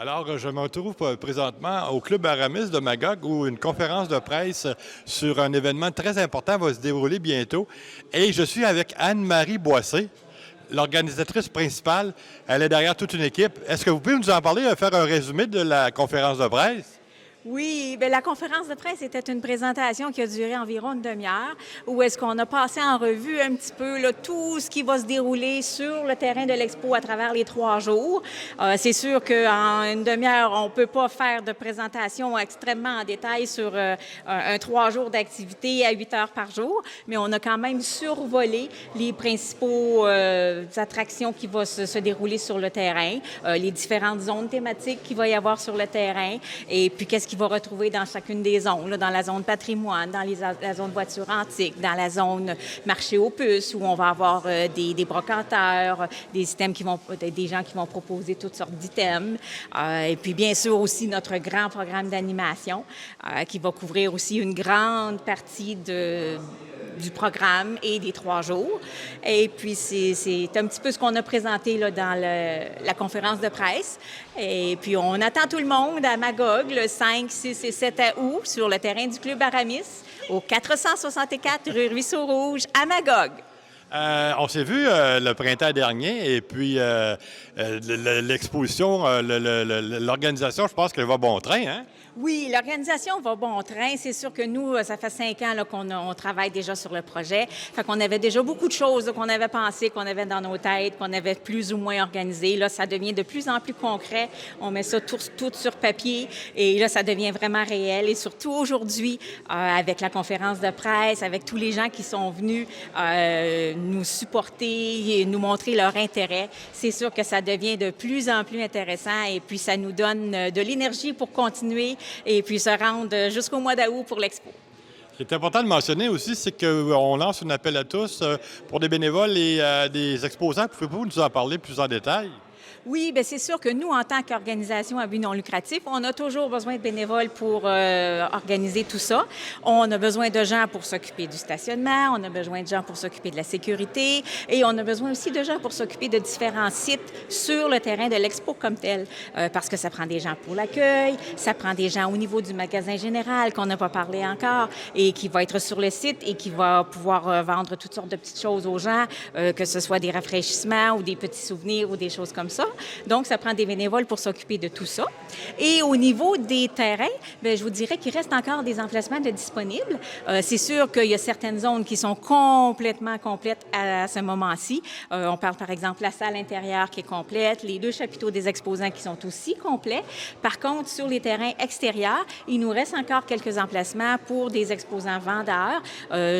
Alors, je me retrouve présentement au Club Aramis de Magog où une conférence de presse sur un événement très important va se dérouler bientôt. Et je suis avec Anne-Marie Boissé, l'organisatrice principale. Elle est derrière toute une équipe. Est-ce que vous pouvez nous en parler, faire un résumé de la conférence de presse? Oui, bien, la conférence de presse était une présentation qui a duré environ une demi-heure, où est-ce qu'on a passé en revue un petit peu là, tout ce qui va se dérouler sur le terrain de l'expo à travers les 3 jours. C'est sûr qu'en une demi-heure, on ne peut pas faire de présentation extrêmement en détail sur un 3 jours d'activité à 8 heures par jour, mais on a quand même survolé les principaux attractions qui vont se dérouler sur le terrain, les différentes zones thématiques qu'il va y avoir sur le terrain, et puis qu'est-ce qu'il va retrouver dans chacune des zones, là, dans la zone patrimoine, dans la zone voiture antique, dans la zone marché aux puces, où on va avoir des brocanteurs, des gens qui vont proposer toutes sortes d'items. Et puis, bien sûr, aussi notre grand programme d'animation qui va couvrir aussi une grande partie du programme et des 3 jours. Et puis, c'est un petit peu ce qu'on a présenté là, dans la conférence de presse. Et puis, on attend tout le monde à Magog le 5, 6 et 7 août sur le terrain du Club Aramis au 464 rue Ruisseau-Rouge à Magog. On s'est vu le printemps dernier et puis l'exposition, l'organisation, je pense qu'elle va bon train, hein? Oui, l'organisation va bon train. C'est sûr que nous, ça fait 5 ans là, qu'on travaille déjà sur le projet. Fait qu'on avait déjà beaucoup de choses là, qu'on avait pensées, qu'on avait dans nos têtes, qu'on avait plus ou moins organisées. Là, ça devient de plus en plus concret. On met ça tout sur papier et là, ça devient vraiment réel. Et surtout aujourd'hui, avec la conférence de presse, avec tous les gens qui sont venus nous supporter et nous montrer leur intérêt, c'est sûr que ça devient de plus en plus intéressant et puis ça nous donne de l'énergie pour continuer et puis se rendre jusqu'au mois d'août pour l'expo. Ce qui est important de mentionner aussi, c'est qu'on lance un appel à tous pour des bénévoles et des exposants. Pouvez-vous nous en parler plus en détail? Oui, bien c'est sûr que nous, en tant qu'organisation à but non lucratif, on a toujours besoin de bénévoles pour organiser tout ça. On a besoin de gens pour s'occuper du stationnement, on a besoin de gens pour s'occuper de la sécurité et on a besoin aussi de gens pour s'occuper de différents sites sur le terrain de l'expo comme tel. Parce que ça prend des gens pour l'accueil, ça prend des gens au niveau du magasin général qu'on n'a pas parlé encore et qui va être sur le site et qui va pouvoir vendre toutes sortes de petites choses aux gens, que ce soit des rafraîchissements ou des petits souvenirs ou des choses comme ça. Donc, ça prend des bénévoles pour s'occuper de tout ça. Et au niveau des terrains, bien, je vous dirais qu'il reste encore des emplacements de disponibles. C'est sûr qu'il y a certaines zones qui sont complètement complètes à ce moment-ci. On parle, par exemple, de la salle intérieure qui est complète, les 2 chapiteaux des exposants qui sont aussi complets. Par contre, sur les terrains extérieurs, il nous reste encore quelques emplacements pour des exposants vendeurs,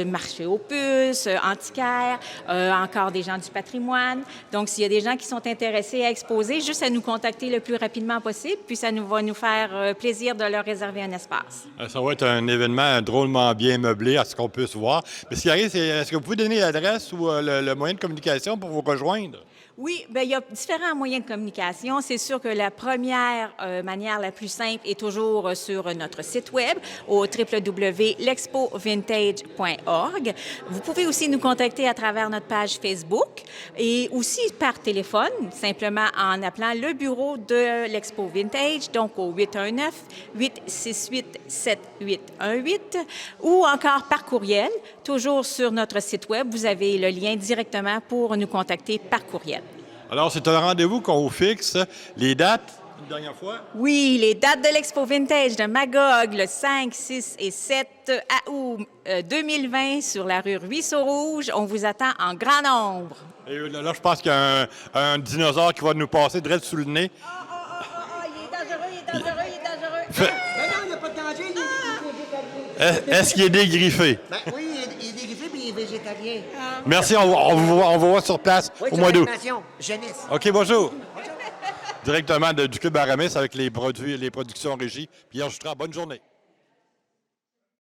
marché aux puces, antiquaires, encore des gens du patrimoine. Donc, s'il y a des gens qui sont intéressés à exposer, juste à nous contacter le plus rapidement possible, puis ça va nous faire plaisir de leur réserver un espace. Ça va être un événement drôlement bien meublé, à ce qu'on puisse voir. Mais ce qui arrive, c'est est-ce que vous pouvez donner l'adresse ou le moyen de communication pour vous rejoindre? Oui, bien, il y a différents moyens de communication. C'est sûr que la première manière la plus simple est toujours sur notre site web au www.l'expovintage.org. Vous pouvez aussi nous contacter à travers notre page Facebook et aussi par téléphone, simplement en appelant le bureau de l'Expo Vintage, donc au 819-868-7818 ou encore par courriel, toujours sur notre site web. Vous avez le lien directement pour nous contacter par courriel. Alors, c'est un rendez-vous qu'on vous fixe. Les dates, une dernière fois? Oui, les dates de l'Expo Vintage de Magog, le 5, 6 et 7 août 2020 sur la rue Ruisseau-Rouge. On vous attend en grand nombre. Et là, je pense qu'il y a un dinosaure qui va nous passer direct sous le nez. Il est dangereux, il est dangereux, il est dangereux. Ben non, il n'y a pas de danger, il est végétarien. Est-ce qu'il est dégriffé? Ben oui, il est dégriffé, mais il est végétarien. Merci, on vous voit sur place Oui, au mois d'août. jeunesse. OK, bonjour. Directement du Club Aramis avec les productions régie. Pierre Jutras, bonne journée.